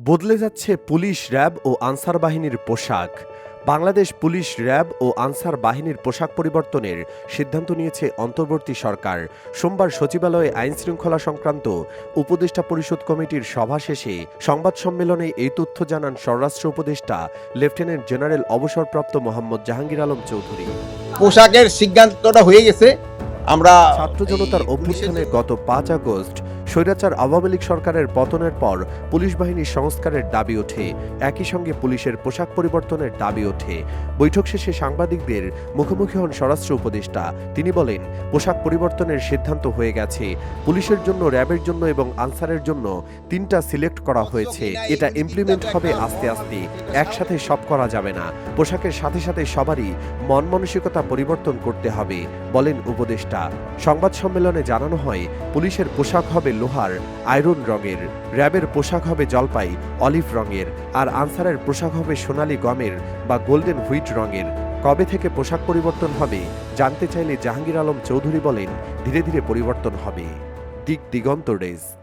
বদলে যাচ্ছে police, RAB ও answer বাহিনীর পোশাক। বাংলাদেশ পুলিশ, র্যাব ও আনসার বাহিনীর পোশাক পরিবর্তনের সিদ্ধান্ত নিয়েছে অন্তর্বর্তী সরকার। সোমবার সচিবালয়ে আইনশৃঙ্খলা সংক্রান্ত উপদেষ্টা পরিষদ কমিটির সভা শেষে সংবাদ সম্মেলনে এই তথ্য জানান স্বরাষ্ট্র উপদেষ্টা লেফটেন্যান্ট জেনারেল অবসরপ্রাপ্ত মোহাম্মদ জাহাঙ্গীর আলম চৌধুরী। পোশাকের সিদ্ধান্তটা হয়ে গেছে। আমরা ছাত্র জনতার অভ্যুত্থানে গত 5 আগস্ট স্বৈরাচার আওয়ামী লীগ সরকারের পতনের পর পুলিশ বাহিনীর সংস্কারের দাবি ওঠে। একই সঙ্গে পুলিশের পোশাক পরিবর্তনের দাবি ওঠে। বৈঠক শেষে সাংবাদিকদের মুখোমুখি হন স্বরাষ্ট্র উপদেষ্টা। তিনি বলেন, পোশাক পরিবর্তনের সিদ্ধান্ত হয়ে গেছে। পুলিশের জন্য, র্যাবের জন্য এবং আনসারের জন্য 3টা সিলেক্ট করা হয়েছে। এটা ইমপ্লিমেন্ট হবে আস্তে আস্তে, একসাথে সব করা যাবে না। পোশাকের সাথে সাথে সবারই মন মানসিকতা পরিবর্তন করতে হবে, বলেন উপদেষ্টা। সংবাদ সম্মেলনে জানানো হয়, পুলিশের পোশাক হবে লোহার আয়রন রঙের, র্যাবের পোশাক হবে জলপাই অলিভ রঙের, আর আনসারের পোশাক হবে সোনালী গমের বা গোল্ডেন হুইট রঙের। কবে থেকে পোশাক পরিবর্তন হবে জানতে চাইলে জাহাঙ্গীর আলম চৌধুরী বলেন, ধীরে ধীরে পরিবর্তন হবে। দিগন্ত ডেস্ক।